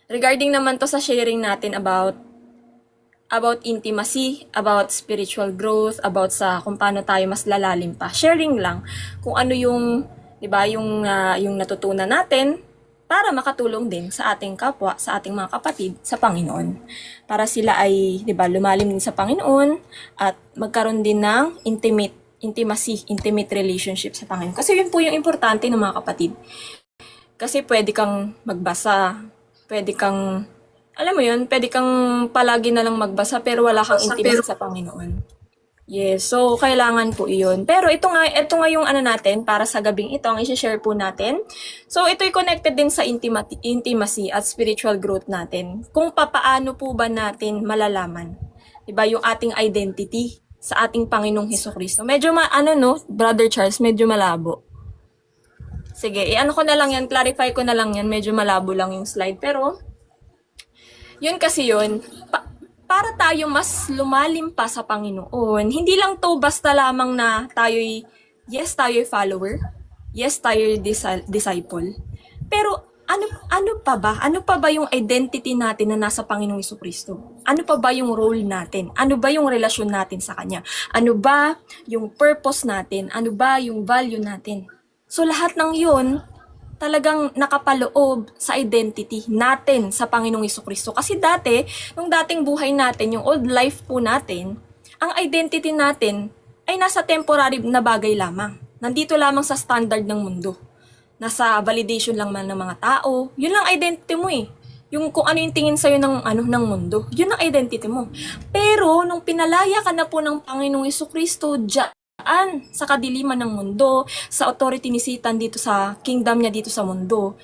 Regarding naman to sa sharing natin about intimacy, about spiritual growth, about sa kung paano tayo mas lalalim pa. Sharing lang kung ano yung, 'di ba, yung natutunan natin para makatulong din sa ating kapwa, sa ating mga kapatid sa Panginoon. Para sila ay, 'di ba, lumalim din sa Panginoon at magkaroon din ng intimate relationship sa Panginoon. Kasi yun po yung importante ng mga kapatid. Kasi pwede kang magbasa, pwede kang, alam mo yun, pwede kang palagi na lang magbasa pero wala kang intimacy sa Panginoon. Yes, so kailangan po iyon. Pero ito nga yung ano natin para sa gabing ito, ang i-share po natin. So ito'y connected din sa intimacy at spiritual growth natin. Kung papaano po ba natin malalaman, 'di ba, yung ating identity sa ating Panginoong Hesukristo. Medyo Brother Charles, medyo malabo. Sige, i-ano ko na lang yan, clarify ko na lang yan, medyo malabo lang yung slide. Pero, yun kasi yun, para tayo mas lumalim pa sa Panginoon, hindi lang to basta lamang na tayo'y follower, yes, tayo'y disciple. Pero, ano pa ba? Ano pa ba yung identity natin na nasa Panginoong Jesucristo? Ano pa ba yung role natin? Ano ba yung relasyon natin sa Kanya? Ano ba yung purpose natin? Ano ba yung value natin? So lahat ng yun, talagang nakapaloob sa identity natin sa Panginoong Jesucristo. Kasi dati, nung dating buhay natin, yung old life po natin, ang identity natin ay nasa temporary na bagay lamang. Nandito lamang sa standard ng mundo. Nasa validation lang man ng mga tao. Yun lang identity mo eh. Yung kung ano yung tingin sa'yo ng mundo. Yun ang identity mo. Pero, nung pinalaya ka na po ng Panginoong Jesucristo, sa kadiliman ng mundo, sa authority ni Satan dito sa kingdom niya dito sa mundo,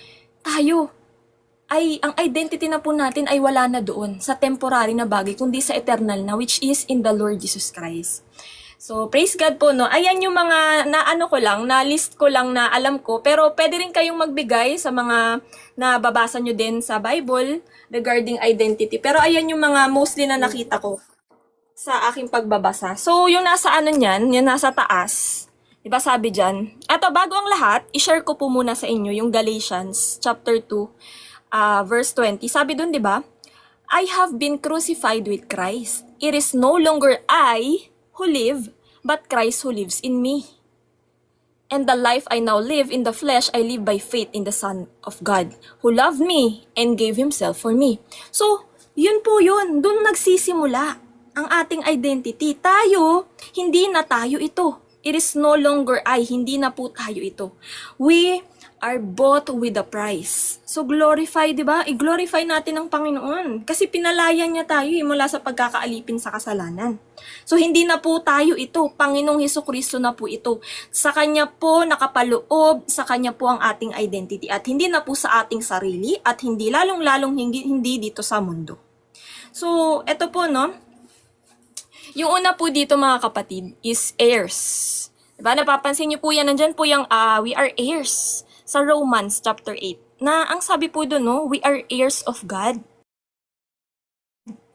ang identity na po natin ay wala na doon sa temporary na bagay, kundi sa eternal na, which is in the Lord Jesus Christ. So, praise God po, no? Ayan yung mga na-list ko lang na alam ko, pero pwede rin kayong magbigay sa mga nababasa nyo din sa Bible regarding identity. Pero ayan yung mga mostly na nakita ko sa aking pagbabasa. So, yung nasa niyan, yung nasa taas, diba sabi dyan, eto, bago ang lahat, i-share ko po muna sa inyo yung Galatians chapter 2, verse 20. Sabi dun, diba, I have been crucified with Christ. It is no longer I who live, but Christ who lives in me. And the life I now live in the flesh, I live by faith in the Son of God, who loved me and gave Himself for me. So, yun po yun. Doon nagsisimula ang ating identity. Hindi na tayo ito. It is no longer I, hindi na po tayo ito. We are bought with a price. So glorify, di ba? I-glorify natin ang Panginoon. Kasi pinalaya niya tayo mula sa pagkakaalipin sa kasalanan. So hindi na po tayo ito. Panginoong Hesukristo na po ito. Sa Kanya po nakapaloob, sa Kanya po ang ating identity. At hindi na po sa ating sarili at hindi lalong-lalong hindi dito sa mundo. So, eto po, no? Yung una po dito, mga kapatid, is heirs. Diba? Napapansin niyo po yan, nandyan po yung we are heirs sa Romans chapter 8. Na ang sabi po doon, no, we are heirs of God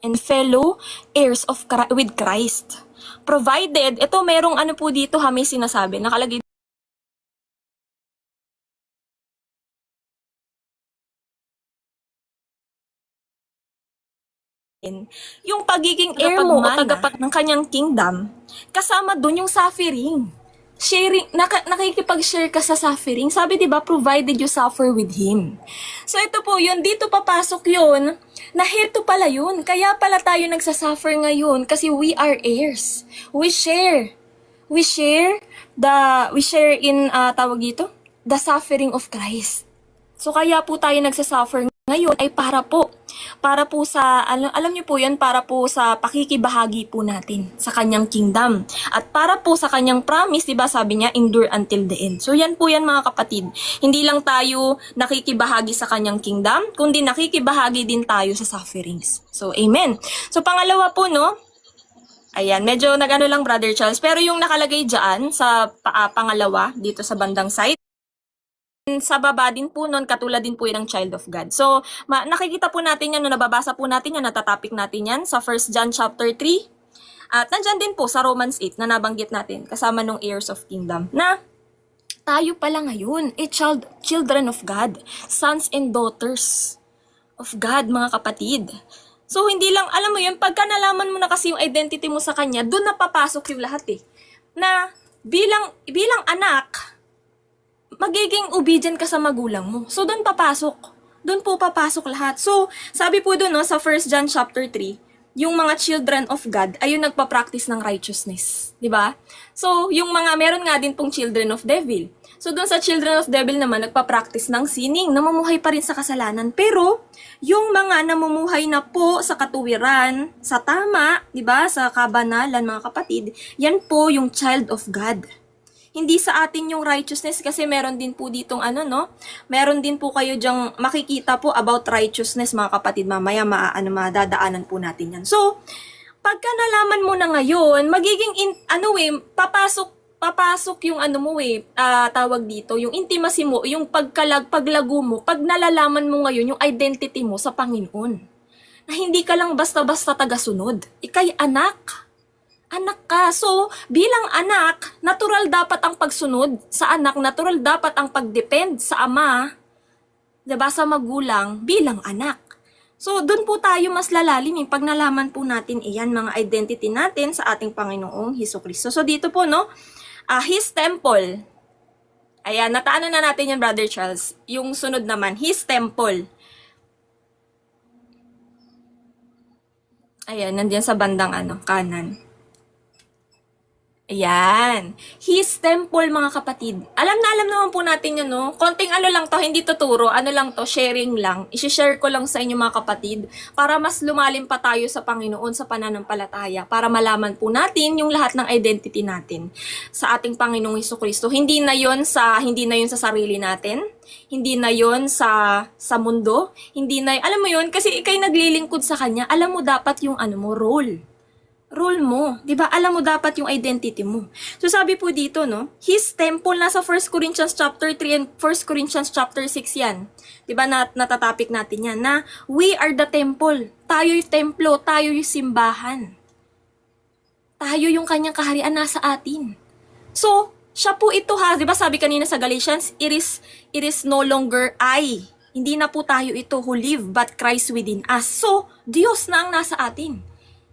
and fellow heirs with Christ. Provided, ito merong po dito may sinasabi, nakalagay yung pagiging heir mo o tagapag ng kanyang kingdom, kasama dun yung suffering. Nakikipag-share ka sa suffering. Sabi, diba, provided you suffer with Him. So, ito po yun. Dito papasok yun, na heto pala yun. Kaya pala tayo nagsasuffer ngayon kasi we are heirs. We share in, the suffering of Christ. So, kaya po tayo nagsasuffer ngayon ay para po sa, alam niyo po yun, para po sa pakikibahagi po natin sa kanyang kingdom. At para po sa kanyang promise, diba sabi niya, endure until the end. So yan po yan, mga kapatid. Hindi lang tayo nakikibahagi sa kanyang kingdom, kundi nakikibahagi din tayo sa sufferings. So amen. So pangalawa po, no, ayan, medyo nagano lang, Brother Charles, pero yung nakalagay dyan sa pangalawa, dito sa bandang side, sa baba din po nun, katulad din po yun ng child of God. So, nakikita po natin yan, nababasa po natin yan, natatapik natin yan sa 1 John chapter 3. At nandyan din po sa Romans 8 na nabanggit natin, kasama ng heirs of kingdom, na tayo pala ngayon, children of God, sons and daughters of God, mga kapatid. So, hindi lang, alam mo yun, pagka nalaman mo na kasi yung identity mo sa Kanya, doon na papasok yung lahat eh. Na bilang anak, magiging obedient ka sa magulang mo. So, doon papasok. Doon po papasok lahat. So, sabi po doon no, sa 1 John chapter 3, yung mga children of God ay yung nagpa-practice ng righteousness. Di ba? So, yung mga, meron nga din pong children of devil. So, doon sa children of devil naman, nagpa-practice ng sinning, namumuhay pa rin sa kasalanan. Pero, yung mga namumuhay na po sa katuwiran, sa tama, di ba, sa kabanalan, mga kapatid, yan po yung child of God. Hindi sa atin yung righteousness kasi meron din po ditong meron din po kayo dyang makikita po about righteousness, mga kapatid, mamaya madadaanan po natin yan. So, pagka nalaman mo na ngayon, magiging papasok yung tawag dito, yung intimacy mo, yung paglago mo, pag nalalaman mo ngayon yung identity mo sa Panginoon. Na hindi ka lang basta-basta tagasunod. Ika'y anak. Anak ka. So, bilang anak, natural dapat ang pagsunod sa anak, natural dapat ang pagdepend sa ama, diba, sa magulang, bilang anak. So, doon po tayo mas lalalim pag nalaman po natin iyan, mga identity natin sa ating Panginoong Hesukristo. So, dito po, His temple. Ayan, nataano na natin yan, Brother Charles. Yung sunod naman, His temple. Ayan, nandiyan sa bandang kanan. Ayan. His temple, mga kapatid. Alam naman po natin yun, no? Konting lang to, hindi tuturo. Sharing lang. I-share ko lang sa inyo, mga kapatid, para mas lumalim pa tayo sa Panginoon sa pananampalataya, para malaman po natin yung lahat ng identity natin sa ating Panginoong Hesukristo. Hindi na yon sa sarili natin. Hindi na yon sa mundo. Hindi na, alam mo yon, kasi ikay naglilingkod sa Kanya, alam mo dapat yung role mo, 'di ba? Alam mo dapat yung identity mo. So sabi po dito, His temple, nasa 1 Corinthians chapter 3 and 1 Corinthians chapter 6 yan. 'Di ba, natatapik natin yan na we are the temple. Tayo yung templo, tayo yung simbahan. Tayo yung kanyang kaharian nasa atin. So, siya po ito 'di ba? Sabi kanina sa Galatians, it is no longer I. Hindi na po tayo ito who live, but Christ within us. So, Diyos na ang nasa atin.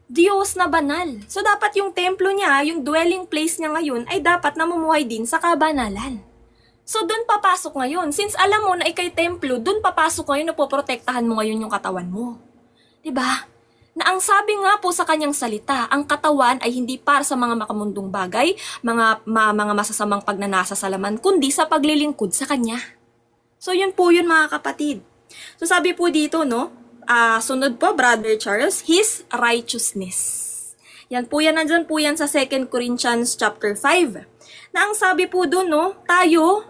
Diyos na banal. So, dapat yung templo niya, yung dwelling place niya ngayon, ay dapat namumuhay din sa kabanalan. So, dun papasok ngayon. Since alam mo na ikay templo, dun papasok ngayon na poprotektahan mo ngayon yung katawan mo. Diba? Na ang sabi nga po sa kanyang salita, ang katawan ay hindi para sa mga makamundong bagay, mga masasamang pagnanasa sa laman, kundi sa paglilingkod sa kanya. So, yun po yun, mga kapatid. So, sabi po dito, sunod po, Brother Charles, His righteousness. Yan po yan, nandyan po yan sa 2 Corinthians chapter 5. Na ang sabi po doon, tayo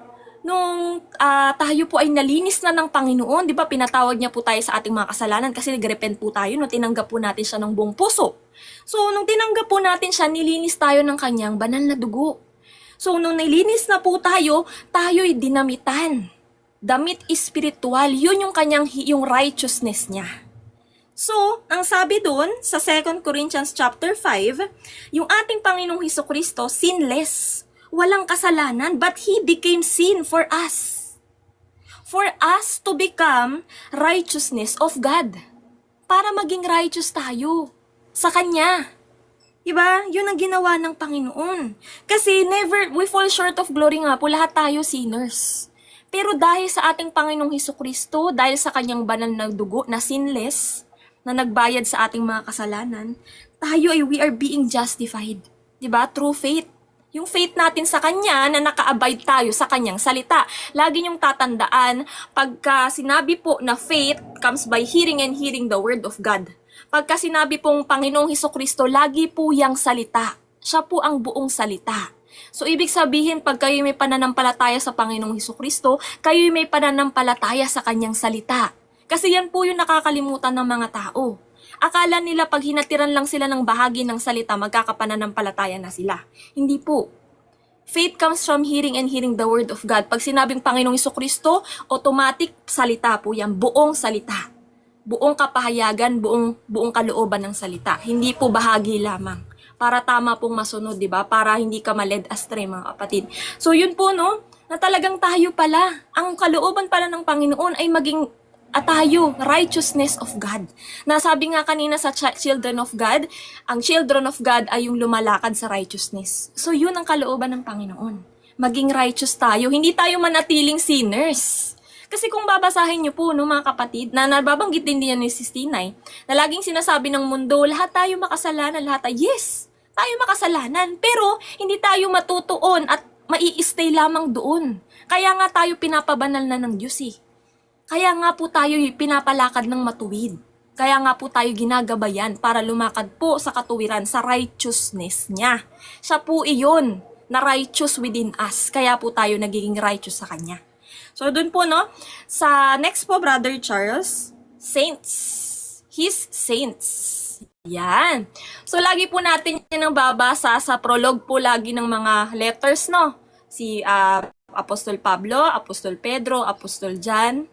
po ay nalinis na ng Panginoon, di ba, pinatawad niya po tayo sa ating mga kasalanan kasi nag-repent po tayo, tinanggap po natin siya ng buong puso. So, nung tinanggap po natin siya, nilinis tayo ng kanyang banal na dugo. So, nung nilinis na po tayo'y dinamitan. Damit espiritual, yun yung righteousness niya. So, ang sabi dun sa 2 Corinthians chapter 5, yung ating Panginoong Hesukristo, sinless, walang kasalanan, but He became sin for us. For us to become righteousness of God. Para maging righteous tayo sa Kanya. Diba? Yun ang ginawa ng Panginoon. Kasi we fall short of glory nga po, lahat tayo sinners. Pero dahil sa ating Panginoong Hesukristo, dahil sa kanyang banal na dugo na sinless, na nagbayad sa ating mga kasalanan, we are being justified. Diba? Through faith. Yung faith natin sa Kanya na naka-abide tayo sa Kanyang salita. Lagi niyong tatandaan, pagka sinabi po na faith comes by hearing and hearing the word of God. Pagka sinabi pong Panginoong Hesukristo, lagi po yang salita. Siya po ang buong salita. So, ibig sabihin, pag kayo may pananampalataya sa Panginoong Hesukristo, kayo may pananampalataya sa Kanyang salita. Kasi yan po yung nakakalimutan ng mga tao. Akala nila pag hinatiran lang sila ng bahagi ng salita, magkakapananampalataya na sila. Hindi po. Faith comes from hearing and hearing the word of God. Pag sinabing Panginoong Hesukristo, automatic salita po yan, buong salita. Buong kapahayagan, buong kalooban ng salita. Hindi po bahagi lamang. Para tama pong masunod, di ba? Para hindi ka ma-led astray, mga kapatid. So, yun po, na talagang tayo pala, ang kalooban pala ng Panginoon ay maging At tayo, righteousness of God. Nasabi nga kanina sa children of God, ang children of God ay yung lumalakad sa righteousness. So yun ang kalooban ng Panginoon. Maging righteous tayo, hindi tayo manatiling sinners. Kasi kung babasahin niyo po, no, mga kapatid, na nababanggit din niya ni Sis Tinay, na laging sinasabi ng mundo, lahat tayo makasalanan, lahat tayo, yes, tayo makasalanan, pero hindi tayo matutuon at mai-stay lamang doon. Kaya nga tayo pinapabanal na ng Diyos eh. Kaya nga po tayo pinapalakad ng matuwid. Kaya nga po tayo ginagabayan para lumakad po sa katuwiran, sa righteousness niya. Siya po iyon na righteous within us. Kaya po tayo nagiging righteous sa Kanya. So dun po, no, sa next po, Brother Charles, saints. His saints. Yan. So lagi po natin yan ang babasa sa prologue po lagi ng mga letters, no? Si Apostol Pablo, Apostol Pedro, Apostol John.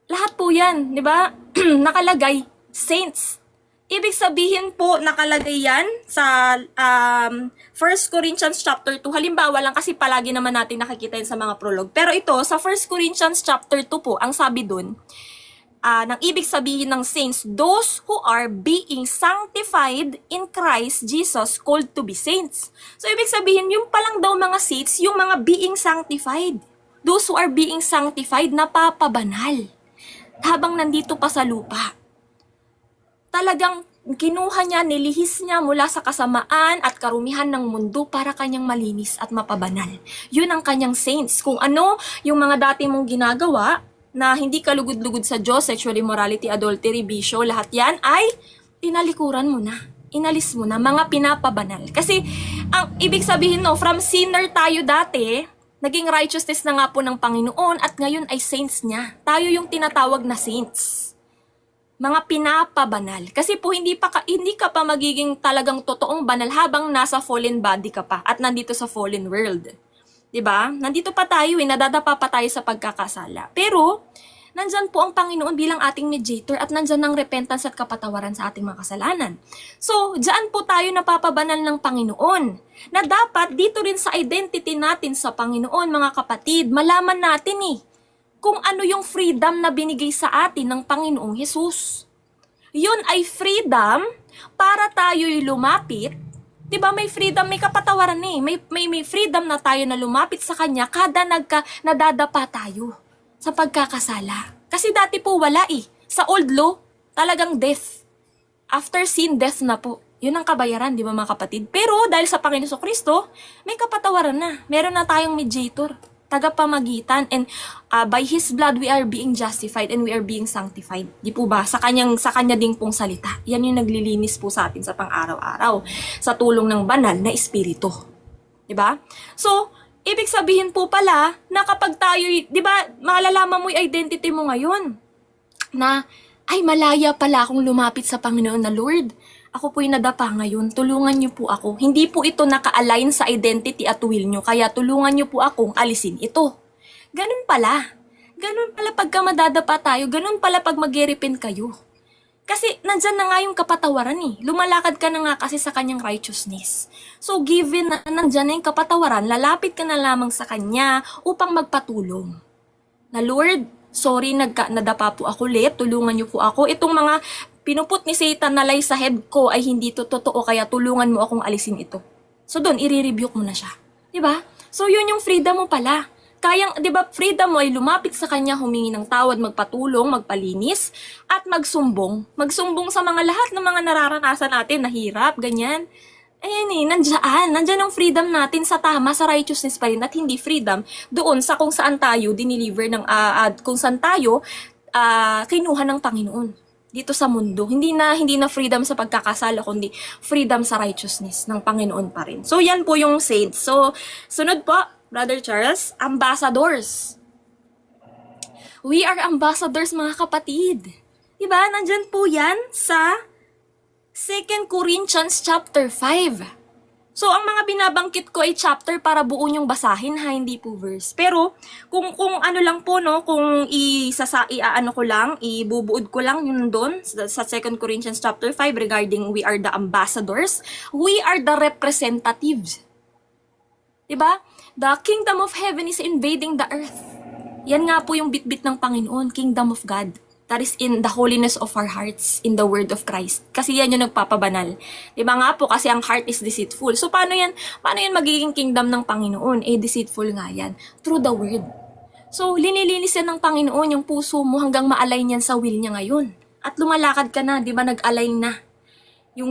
Lahat po yan, di ba? Nakalagay, saints. Ibig sabihin po, nakalagay yan sa 1 Corinthians chapter 2. Halimbawa lang kasi palagi naman natin nakikita yun sa mga prologue. Pero ito, sa 1 Corinthians chapter 2 po, ang sabi dun, ng ibig sabihin ng saints, those who are being sanctified in Christ Jesus called to be saints. So, ibig sabihin, yung palang daw mga saints, yung mga being sanctified. Those who are being sanctified, napapabanal. Habang nandito pa sa lupa. Talagang kinuha niya, nilihis niya mula sa kasamaan at karumihan ng mundo para kanyang malinis at mapabanal. Yun ang kanyang saints. Kung ano yung mga dati mong ginagawa na hindi ka lugod-lugod sa Diyos, sexual immorality, adultery, bisyo, lahat yan ay tinalikuran mo na. Inalis mo na, mga pinapabanal. Kasi ang ibig sabihin, no, from sinner tayo dati, naging righteousness na nga po ng Panginoon at ngayon ay saints niya. Tayo yung tinatawag na saints. Mga pinapabanal. Kasi po hindi ka pa magiging talagang totoong banal habang nasa fallen body ka pa at nandito sa fallen world. 'Di ba? Nandito pa tayo nadadapa pa tayo sa pagkakasala. Pero nandyan po ang Panginoon bilang ating mediator at nandyan ang repentance at kapatawaran sa ating mga kasalanan. So, diyan po tayo napapabanal ng Panginoon. Na dapat dito rin sa identity natin sa Panginoon, mga kapatid, malaman natin kung ano yung freedom na binigay sa atin ng Panginoong Hesus. Yun ay freedom para tayo'y lumapit. Diba may freedom, may kapatawaran may freedom na tayo na lumapit sa Kanya kada nadadapa tayo sa pagkakasala. Kasi dati po wala Sa old law, talagang death. After sin, death na po. Yun ang kabayaran, di ba mga kapatid? Pero dahil sa Panginoon Kristo, may kapatawaran na. Meron na tayong mediator, tagapamagitan, and by His blood we are being justified and we are being sanctified. Di po ba? Sa Kanya ding pong salita. Yan yung naglilinis po sa atin sa pang-araw-araw. Sa tulong ng banal na Espiritu. Di ba? So, ibig sabihin po pala na kapag tayo, di ba, malalaman mo yung identity mo ngayon. Na, ay malaya pala akong lumapit sa Panginoon na Lord. Ako po'y nadapa ngayon, tulungan niyo po ako. Hindi po ito naka-align sa identity at will niyo, kaya tulungan niyo po akong alisin ito. Ganun pala. Ganun pala pagka madadapa tayo, ganun pala pag mag-repent kayo. Kasi nandyan na nga yung kapatawaran Lumalakad ka na nga kasi sa Kanyang righteousness. So given na nandyan na yung kapatawaran, lalapit ka na lamang sa Kanya upang magpatulong. Na Lord, sorry nadapa po ako ulit, tulungan niyo po ako. Itong mga pinuput ni Satan na lie sa head ko ay hindi to totoo, kaya tulungan mo akong alisin ito. So doon, i-rebuke mo na siya. Diba? So yun yung freedom mo pala. Kayang, di ba, freedom mo ay lumapit sa Kanya, humingi ng tawad, magpatulong, magpalinis, at magsumbong. Magsumbong sa mga lahat ng mga nararanasan natin, na hirap, ganyan. Ayan nandyan ang freedom natin sa tama, sa righteousness pa rin, at hindi freedom doon sa kung saan tayo diniliver ng, kung saan tayo kinuha ng Panginoon. Dito sa mundo, hindi na freedom sa pagkakasala, kundi freedom sa righteousness ng Panginoon pa rin. So yan po yung saints. So, sunod po, Brother Charles, ambassadors. We are ambassadors, mga kapatid. Diba? Nandyan po yan sa 2 Corinthians chapter 5. So, ang mga binabangkit ko ay chapter para buo nyong basahin hindi po verse. Pero, kung ano lang po, no, kung ibubuod ko lang yun doon sa 2 Corinthians chapter 5 regarding we are the ambassadors, we are the representatives. Diba? The kingdom of heaven is invading the earth. Yan nga po yung bitbit ng Panginoon, Kingdom of God. That is in the holiness of our hearts, in the word of Christ. Kasi yan yung nagpapabanal. Diba nga po, kasi ang heart is deceitful. So paano yan magiging kingdom ng Panginoon? Deceitful nga yan. Through the word. So linilinis yan ng Panginoon yung puso mo hanggang ma-align yan sa will niya ngayon. At lumalakad ka na, diba nag-align na. Yung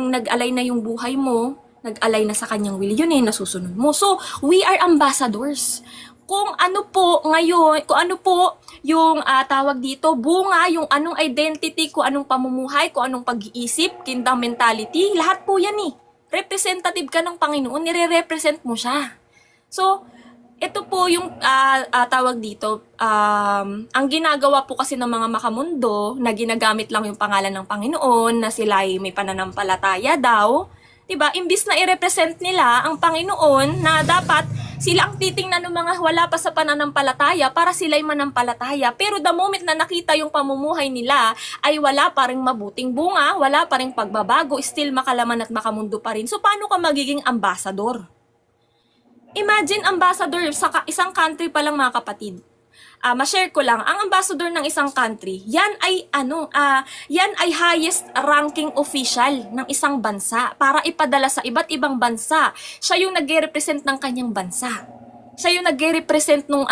nag-align na yung buhay mo, nag-align na sa kanyang will, yun nasusunod mo. So, we are ambassadors. Kung ano po ngayon, kung ano po yung tawag dito, bunga, yung anong identity, kung anong pamumuhay, kung anong pag-iisip, kingdom mentality, lahat po yan Representative ka ng Panginoon, nire-represent mo siya. So, ito po yung tawag dito, ang ginagawa po kasi ng mga makamundo na ginagamit lang yung pangalan ng Panginoon, na sila ay may pananampalataya daw, diba? Imbis na i-represent nila ang Panginoon na dapat sila ang titingnan ng mga wala pa sa pananampalataya para sila'y manampalataya. Pero the moment na nakita yung pamumuhay nila ay wala pa ring mabuting bunga, wala pa ring pagbabago, still makalaman at makamundo pa rin. So paano ka magiging ambassador? Imagine ambassador sa isang country pa lang mga kapatid. Ma-share ko lang, ang ambassador ng isang country, yan ay highest ranking official ng isang bansa para ipadala sa iba't ibang bansa. Siya yung nagre-represent ng kanyang bansa. Siya yung nagre-represent nung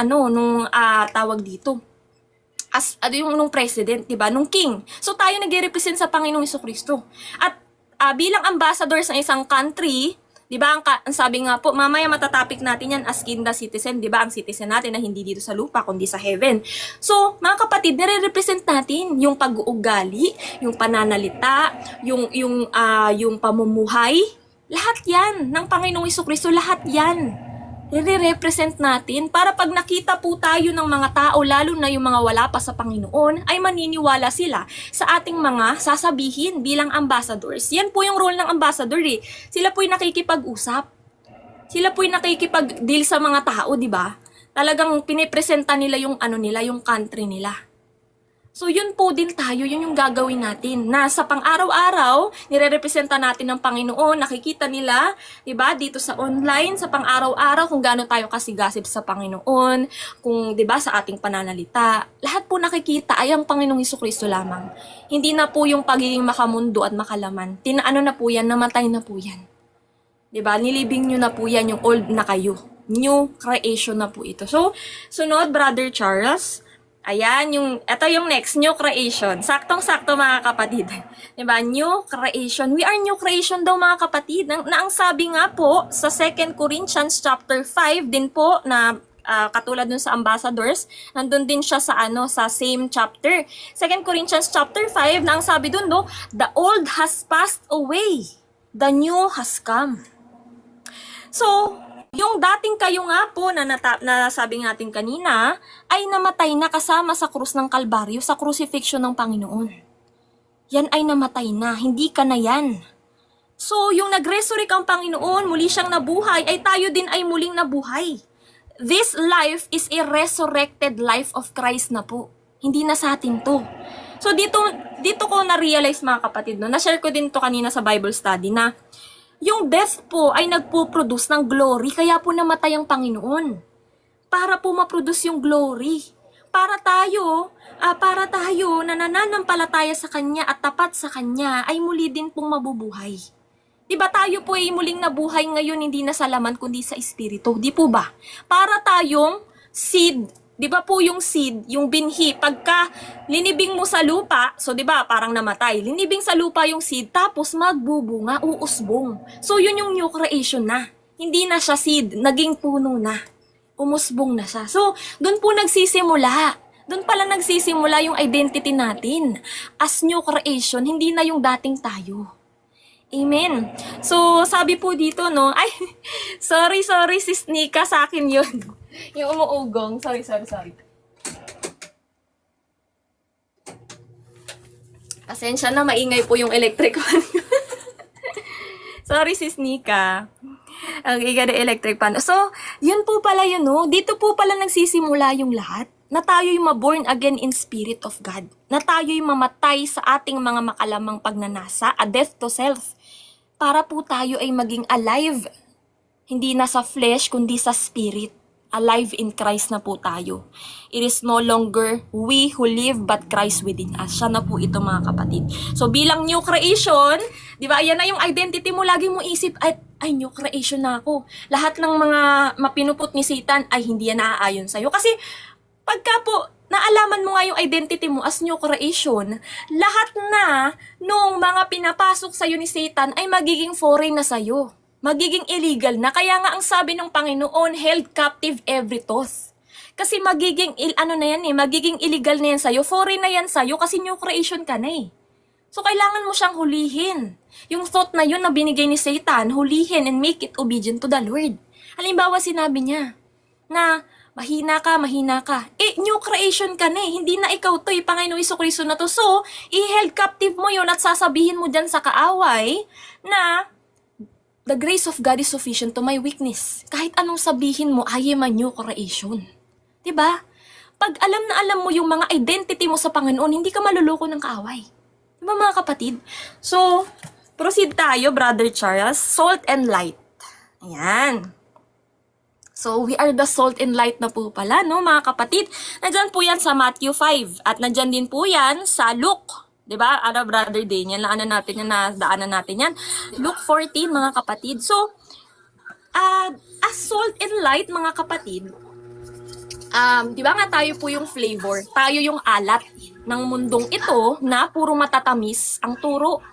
tawag dito. Nung president, 'di ba? Nung king. So tayo nagre-represent sa Panginoong Jesucristo. At bilang ambassadors ng isang country, di ba, ang sabi nga po, mamaya matatapik natin yan as kingdom citizen, di ba, ang citizen natin na hindi dito sa lupa, kundi sa heaven. So, mga kapatid, nire-represent natin yung pag-uugali, yung pananalita, yung pamumuhay, lahat yan ng Panginoong Jesucristo, lahat yan. Nire-represent natin para pag nakita po tayo ng mga tao, lalo na yung mga wala pa sa Panginoon, ay maniniwala sila sa ating mga sasabihin bilang ambassadors. Yan po yung role ng ambassador Sila po yung nakikipag-usap. Sila po yung nakikipag-deal sa mga tao, di ba? Talagang pinipresenta nila yung yung country nila. So yun po din tayo, yun yung gagawin natin. Na sa pang-araw-araw, nire-representa natin ng Panginoon, nakikita nila, 'di ba, dito sa online, sa pang-araw-araw kung gaano tayo kasigasip sa Panginoon, kung 'di ba sa ating pananalita. Lahat po nakikita ay ang Panginoong Jesucristo lamang. Hindi na po yung pagiging makamundo at makalaman. Na po yan, namatay na po yan. 'Di ba? Nilibing nyo na po yan yung old na kayo. New creation na po ito. So, sunod, Brother Charles. Ayan, ito yung next, new creation. Saktong-sakto mga kapatid. Diba? New creation. We are new creation daw mga kapatid. Na ang sabi nga po sa 2 Corinthians chapter 5 din po na katulad dun sa ambassadors, nandun din siya sa same chapter. 2 Corinthians chapter 5 na ang sabi dun the old has passed away. The new has come. So, yung dating kayo nga po na sabi natin kanina ay namatay na kasama sa krus ng Kalbaryo, sa crucifixion ng Panginoon. Yan ay namatay na, hindi ka na yan. So, yung nag-resurrect ang Panginoon, muli siyang nabuhay, ay tayo din ay muling nabuhay. This life is a resurrected life of Christ na po. Hindi na sa atin to. So, dito ko na-realize mga kapatid, na-share ko din to kanina sa Bible study na yung death po ay nagpo-produce ng glory, kaya po namatay ang Panginoon. Para po ma-produce yung glory. Para tayo na nananampalataya sa Kanya at tapat sa Kanya, ay muli din pong mabubuhay. Diba tayo po ay muling nabuhay ngayon, hindi na sa laman, kundi sa Espiritu. Di po ba? Para tayong seed. Di ba po yung seed, yung binhi, pagka linibing mo sa lupa, so di ba parang namatay, linibing sa lupa yung seed, tapos magbubunga, uusbong. So yun yung new creation na. Hindi na siya seed, naging puno na. Umusbong na siya. So doon po nagsisimula. Doon pala nagsisimula yung identity natin. As new creation, hindi na yung dating tayo. Amen. So, sabi po dito, ay, sorry, sis Nika, sa akin yun. Yung umuugong. Sorry. Pasensya na, maingay po yung electric fan. Sorry, sis Nika. Ang iga na electric fan. So, yun po pala yun, Dito po pala nagsisimula yung lahat. Na tayo'y ma-born again in spirit of God. Na tayo'y mamatay sa ating mga makalamang pagnanasa, a death to self. Para po tayo ay maging alive. Hindi na sa flesh, kundi sa spirit. Alive in Christ na po tayo. It is no longer we who live but Christ within us. Siya na po ito mga kapatid. So bilang new creation, di ba, yan na yung identity mo. Lagi mo isip, ay new creation na ako. Lahat ng mga mapinupot ni Satan ay hindi yan naaayon sa'yo. Kasi pagka po naalaman mo nga yung identity mo as new creation, lahat na nung mga pinapasok sa'yo ni Satan ay magiging foreign na sa'yo. Magiging illegal na. Kaya nga ang sabi ng Panginoon, held captive every thought. Kasi magiging, magiging illegal na yan sa'yo. Foreign na yan sa'yo kasi new creation ka na eh. So kailangan mo siyang hulihin. Yung thought na yun na binigay ni Satan, hulihin and make it obedient to the Lord. Halimbawa sinabi niya na mahina ka. New creation ka na eh. Hindi na ikaw to, Panginoong Jesucristo na to. So, i-held captive mo yun at sasabihin mo dyan sa kaaway na the grace of God is sufficient to my weakness. Kahit anong sabihin mo, I am a new creation. Diba? Pag alam na alam mo yung mga identity mo sa Panginoon, hindi ka maluloko ng kaaway. Diba mga kapatid? So, proceed tayo, Brother Charles. Salt and light. Ayan. So, we are the salt and light na po pala, no, mga kapatid. Nandyan po yan sa Matthew 5. At nandyan din po yan sa Luke. Diba? Brother Daniel, nadaanan natin yan. Luke 14, mga kapatid. So, as salt and light, mga kapatid, diba nga tayo po yung flavor, tayo yung alat ng mundong ito na puro matatamis ang turo.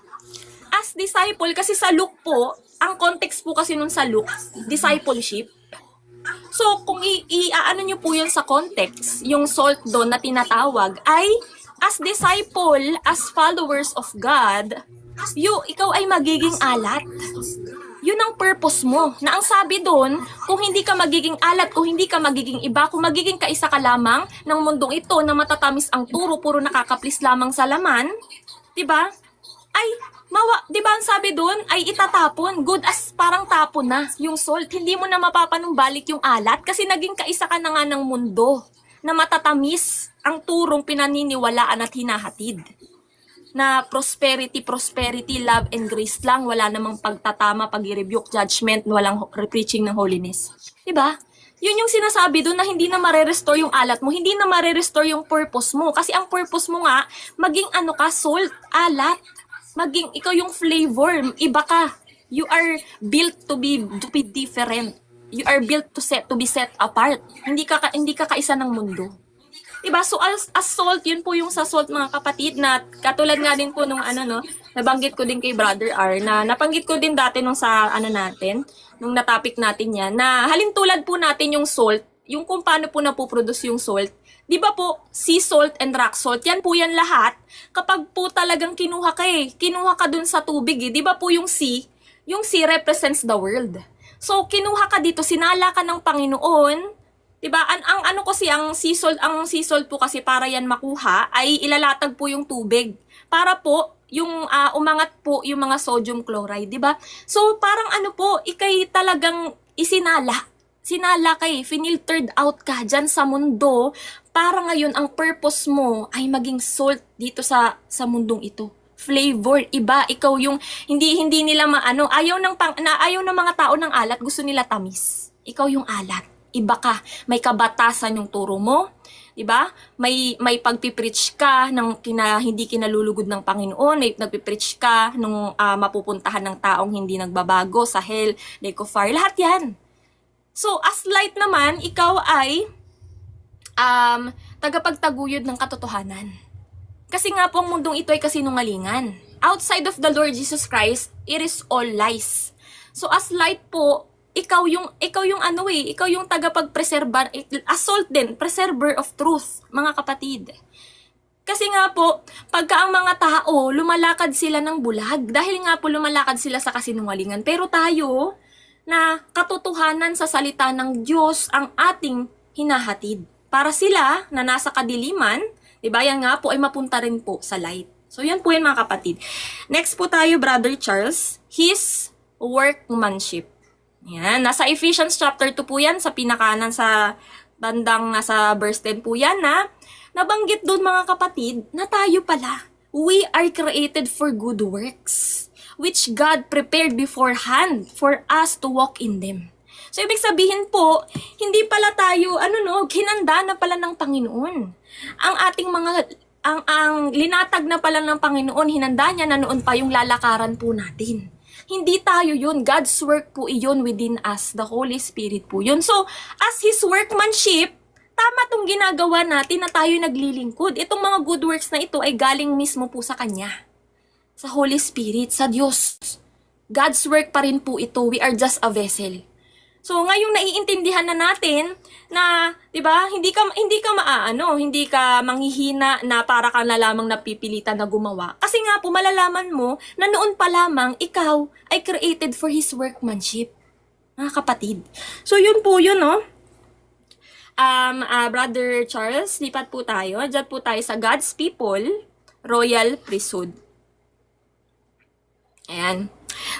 As disciple, kasi sa Luke po, ang context po kasi nun sa Luke, discipleship. So, kung i-ano nyo po yun sa context, yung salt doon na tinatawag ay as disciple, as followers of God, ikaw ay magiging alat. Yun ang purpose mo. Na ang sabi doon, kung hindi ka magiging alat, kung hindi ka magiging iba, kung magiging kaisa ka lamang ng mundong ito na matatamis ang turo, puro nakakaplis lamang sa laman, diba? Ay, diba ang sabi doon, ay itatapon. Good as parang tapon na yung salt. Hindi mo na mapapanumbalik yung alat kasi naging kaisa ka na nga ng mundo na matatamis ang turong pinaniniwalaan at hinahatid. Na prosperity, love and grace lang, wala namang pagtatama, pag-rebuke, judgment, walang preaching ng holiness. Diba? Yun yung sinasabi doon na hindi na mare-restore yung alat mo, hindi na mare-restore yung purpose mo. Kasi ang purpose mo nga, maging salt, alat. Maging ikaw yung flavor, iba ka. You are built to be different. You are built to be set apart. Hindi ka kaisa ng mundo. Diba? So, as salt, yun po yung sa salt, mga kapatid, na katulad nga din po nung nabanggit ko din kay Brother R, na napanggit ko din dati nung sa nung na-topic natin yan, na halintulad po natin yung salt, yung kung paano po napoproduce yung salt. Di ba po, sea salt and rock salt, yan po yan lahat, kapag po talagang kinuha ka dun sa tubig di ba po yung sea represents the world. So, kinuha ka dito, sinala ka ng Panginoon. Diba? Ang sea salt po kasi para yan makuha ay ilalatag po yung tubig. Para po yung umangat po yung mga sodium chloride, diba? So parang ikay talagang isinala. Sinala finiltered out ka dyan sa mundo para ngayon ang purpose mo ay maging salt dito sa mundong ito. Flavor, iba, ikaw yung hindi nila ayaw ng mga tao ng alat, gusto nila tamis. Ikaw yung alat. Iba ka, may kabatasan yung turo mo, 'di ba? May pagpipreach ka ng hindi kinalulugod ng Panginoon, may nagpipreach ka nung mapupuntahan ng taong hindi nagbabago sa hell, lake of fire, lahat 'yan. So, as light naman, ikaw ay tagapagtaguyod ng katotohanan. Kasi nga po ang mundong ito ay kasinungalingan. Outside of the Lord Jesus Christ, it is all lies. So, as light po, ikaw yung tagapagpreserba, assault din, preserver of truth, mga kapatid. Kasi nga po, pagka ang mga tao, lumalakad sila ng bulag, dahil nga po lumalakad sila sa kasinungalingan. Pero tayo, na katotohanan sa salita ng Diyos ang ating hinahatid. Para sila, na nasa kadiliman, diba, yan nga po ay mapunta rin po sa light. So yan po yan mga kapatid. Next po tayo, Brother Charles, his workmanship. Yan, nasa Ephesians chapter 2 po yan, sa pinakanan sa bandang nasa verse 10 po yan na nabanggit doon mga kapatid na tayo pala, we are created for good works, which God prepared beforehand for us to walk in them. So, ibig sabihin po, hindi pala tayo, hinanda na pala ng Panginoon. Ang ating mga, ang linatag na pala ng Panginoon, hinanda niya na noon pa yung lalakaran po natin. Hindi tayo yun. God's work po iyon within us. The Holy Spirit po yun. So, as His workmanship, tama tong ginagawa natin na tayo naglilingkod. Itong mga good works na ito ay galing mismo po sa Kanya. Sa Holy Spirit, sa Diyos. God's work pa rin po ito. We are just a vessel. So, ngayong naiintindihan na natin na, 'di ba, hindi ka manghihina na para ka na lamang napipilitan na gumawa. Kasi nga po malalaman mo na noon pa lamang ikaw ay created for His workmanship. Mga kapatid. So, yun po yun, no? Brother Charles, lipat po tayo. Diyan po tayo sa God's people, royal priesthood. Ayan.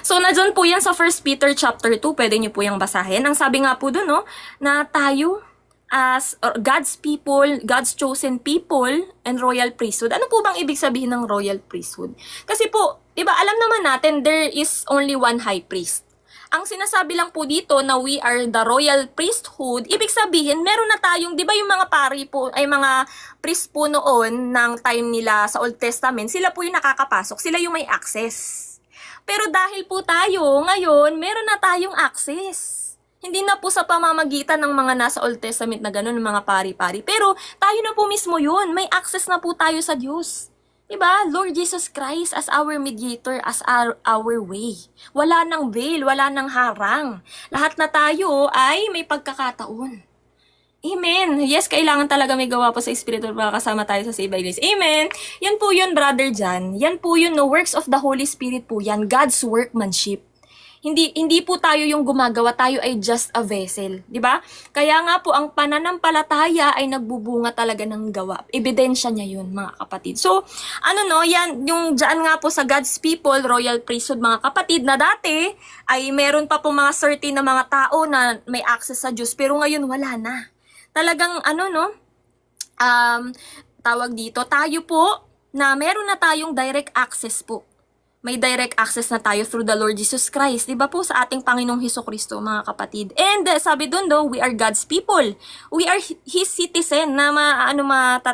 So, nadyan po yan sa 1 Peter chapter 2. Pwede nyo po yung basahin. Ang sabi nga po dun, no, na tayo as God's people, God's chosen people, and royal priesthood. Ano po bang ibig sabihin ng royal priesthood? Kasi po, diba, alam naman natin, there is only one high priest. Ang sinasabi lang po dito na we are the royal priesthood, ibig sabihin, meron na tayong, di ba yung mga pari po, ay mga priest po noon ng time nila sa Old Testament, sila po yung nakakapasok, sila yung may access. Pero dahil po tayo, ngayon, meron na tayong access. Hindi na po sa pamamagitan ng mga nasa Old Testament na gano'n, mga pari-pari. Pero tayo na po mismo yun. May access na po tayo sa Diyos. Diba? Lord Jesus Christ as our mediator, as our way. Wala nang veil, wala nang harang. Lahat na tayo ay may pagkakataon. Amen. Yes, kailangan talaga may gawa po sa Espiritu para kasama tayo sa Save by Grace. Amen. Yan po yun, Brother Jan. Yan po yun, no, works of the Holy Spirit po yan. God's workmanship. Hindi po tayo yung gumagawa, tayo ay just a vessel. Di ba? Kaya nga po, ang pananampalataya ay nagbubunga talaga ng gawa. Ebidensya niya yun, mga kapatid. So, yan, yung dyan nga po sa God's people, royal priesthood, mga kapatid, na dati ay meron pa po mga certain na mga tao na may access sa Diyos, pero ngayon wala na. Talagang tawag dito, tayo po na meron na tayong direct access po. May direct access na tayo through the Lord Jesus Christ, 'di ba po, sa ating Panginoong Hesukristo, mga kapatid. And sabi doon we are God's people. We are His citizen na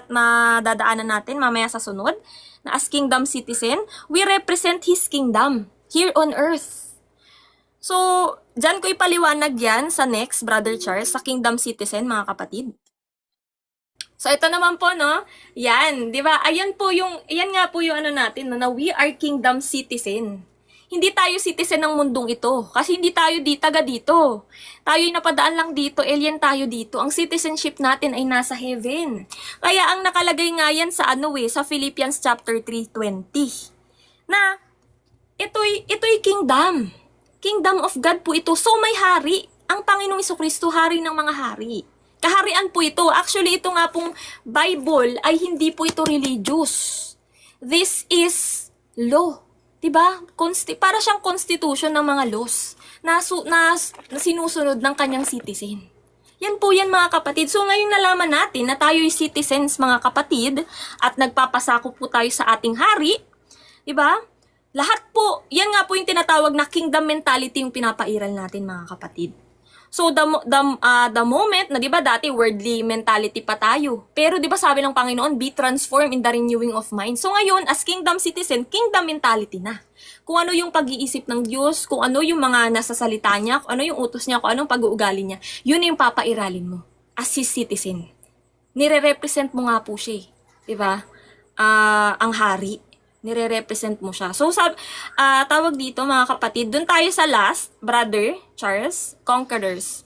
madadaanan natin mamaya sa sunod, na as kingdom citizen, we represent His kingdom here on earth. So, dyan ko ipaliwanag yan sa next, Brother Charles, sa kingdom citizen, mga kapatid. So, ito naman po, no? Yan, di ba? Ayan nga po yung natin, no? Na we are kingdom citizen. Hindi tayo citizen ng mundong ito. Kasi hindi tayo taga dito. Tayo'y napadaan lang dito, alien tayo dito. Ang citizenship natin ay nasa heaven. Kaya ang nakalagay nga yan sa sa Philippians chapter 3:20. Na, ito'y kingdom. Kingdom of God po ito. So may hari. Ang Panginoong Hesukristo, hari ng mga hari. Kaharian po ito. Actually, ito nga pong Bible ay hindi po ito religious. This is law. Diba? Para siyang constitution ng mga laws na sinusunod ng kanyang citizen. Yan po yan, mga kapatid. So ngayon nalaman natin na tayo'y citizens, mga kapatid, at nagpapasako po tayo sa ating hari. Diba? Lahat po, yan nga po yung tinatawag na kingdom mentality yung pinapairal natin, mga kapatid. So the moment na 'di ba dati worldly mentality pa tayo. Pero 'di ba sabi ng Panginoon, be transformed in the renewing of mind. So ngayon as kingdom citizen, kingdom mentality na. Kung ano yung pag-iisip ng Diyos, kung ano yung mga nasa salita niya, kung ano yung utos niya, kung anong pag-uugali niya, yun yung papairalin mo as his citizen. Nire-represent mo nga po siya, 'di ba? Ang hari. Nire-represent mo siya. So, tawag dito, mga kapatid, dun tayo sa last, Brother Charles, conquerors.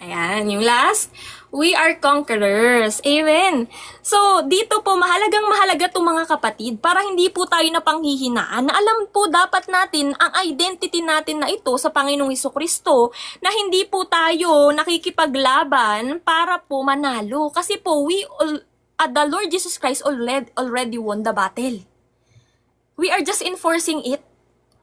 Ayan, yung last, we are conquerors. Amen. So, dito po, mahalaga itong mga kapatid, para hindi po tayo napanghihinaan, na alam po dapat natin ang identity natin na ito sa Panginoong Hesukristo, na hindi po tayo nakikipaglaban para po manalo. Kasi po, the Lord Jesus Christ already won the battle. We are just enforcing it.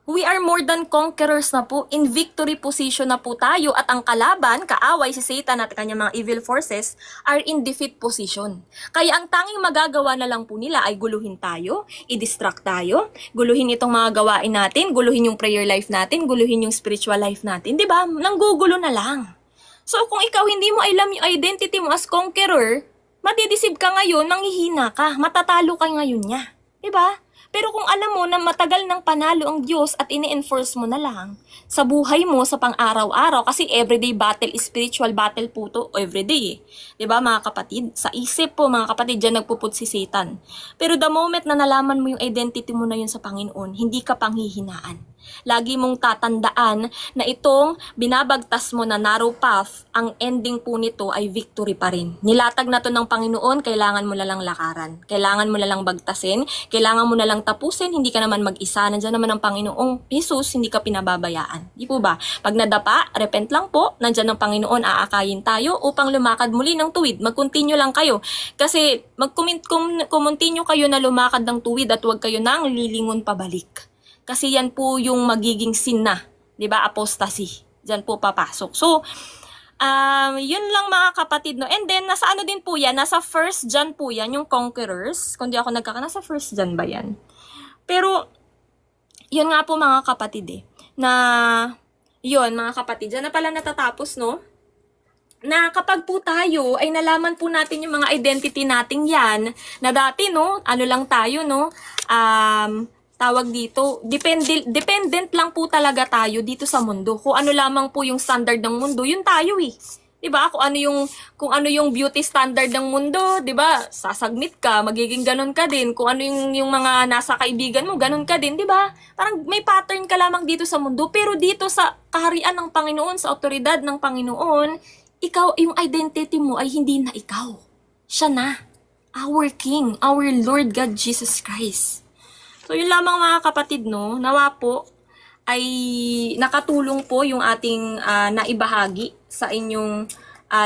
We are more than conquerors na po. In victory position na po tayo at ang kalaban, kaaway si Satan at kanyang mga evil forces are in defeat position. Kaya ang tanging magagawa na lang po nila ay guluhin tayo, i-distract tayo, guluhin itong mga gawain natin, guluhin yung prayer life natin, guluhin yung spiritual life natin. Diba? Nanggugulo na lang. So kung ikaw hindi mo alam yung identity mo as conqueror, matidisib ka ngayon, nanghihina ka, matatalo ka ngayon niya. Diba? Pero kung alam mo na matagal nang panalo ang Diyos at ini-enforce mo na lang sa buhay mo sa pang-araw-araw, kasi everyday battle, spiritual battle po to, everyday eh. 'Di ba mga kapatid? Sa isip po mga kapatid, diyan nagpuput si Satan. Pero the moment na nalaman mo yung identity mo na yun sa Panginoon, hindi ka panghihinaan. Lagi mong tatandaan na itong binabagtas mo na narrow path, ang ending po nito ay victory pa rin. Nilatag na to ng Panginoon, kailangan mo na lang lakaran. Kailangan mo na lang bagtasin, kailangan mo na lang tapusin, hindi ka naman mag-isa. Nandiyan naman ang Panginoong Jesus, hindi ka pinababayaan. Di po ba? Pag nadapa, repent lang po, nandiyan ang Panginoon, aakayin tayo upang lumakad muli ng tuwid. Mag-continue lang kayo. Kasi mag-continue kayo na lumakad ng tuwid at huwag kayo nang lilingon pabalik. Kasi yan po yung magiging sin na, 'di ba? Apostasy. Diyan po papasok. So, yun lang mga kapatid, no. And then nasa ano din po yan, nasa 1 John po yan, yung conquerors. Kung di ako nasa 1 John ba yan? Pero yun nga po mga kapatid na yun mga kapatid, diyan na pala natatapos, no? Na kapag po tayo ay nalaman po natin yung mga identity nating yan, na dati, no, ano lang tayo, no, tawag dito, dependent lang po talaga tayo dito sa mundo. Kung ano lamang po yung standard ng mundo, yun tayo eh. 'Di ba? Kung ano yung beauty standard ng mundo, 'di ba? Sasagmit ka, magiging ganun ka din. Kung ano yung mga nasa kaibigan mo, ganun ka din, 'di ba? Parang may pattern ka lamang dito sa mundo, pero dito sa kaharian ng Panginoon, sa awtoridad ng Panginoon, ikaw, yung identity mo ay hindi na ikaw. Siya na. Our King, our Lord God Jesus Christ. So, yun lamang mga kapatid, no? Nawa po ay nakatulong po yung ating naibahagi sa inyong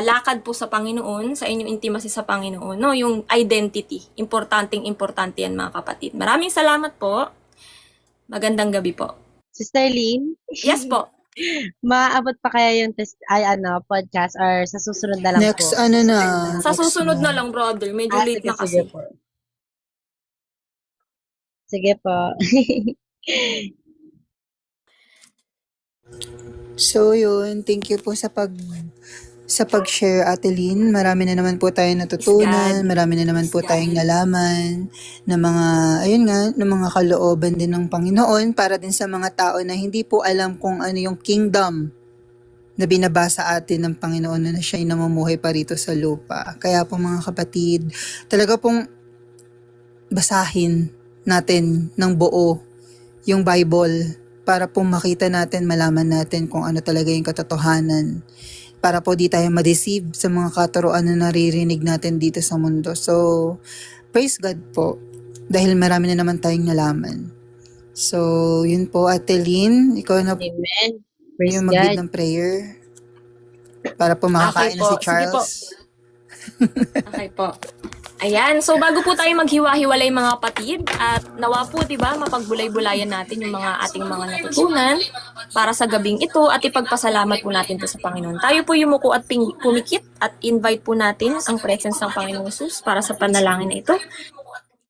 lakad po sa Panginoon, sa inyong intimacy sa Panginoon, no? Yung identity. Importante yan mga kapatid. Maraming salamat po. Magandang gabi po. Sister Lynn, Yes po. maaabot pa kaya yung podcast or sa susunod na lang Next, po? Sa next susunod na na. lang, brother. Medyo late na kasi. Sige po. Sige po. So, yun. Thank you po sa pag-share, Ate Lynn. Marami na naman po tayong natutunan. Marami na naman po tayong nalaman na mga, ayun nga, na mga kalooban din ng Panginoon para din sa mga tao na hindi po alam kung ano yung kingdom na binabasa atin ng Panginoon na siya'y namumuhay pa rito sa lupa. Kaya po mga kapatid, talaga pong basahin natin ng buo yung Bible para po makita natin, malaman natin kung ano talaga yung katotohanan. Para po di tayo ma-deceive sa mga katuruan na naririnig natin dito sa mundo. So, praise God po. Dahil marami na naman tayong nalaman. So, yun po, Ate Lynn. Ikaw na po Amen. Praise yung God. mag-lead ng prayer. Para po makakain Okay na po. si Charles. Okay po. Ayan, so bago po tayo maghiwa-hiwalay mga kapatid, at nawa po, diba, mapagbulay-bulayan natin yung mga ating mga natutunan para sa gabing ito at ipagpasalamat po natin to sa Panginoon. Tayo po yumuko at pumikit at invite po natin ang presence ng Panginoong Jesus para sa panalangin na ito.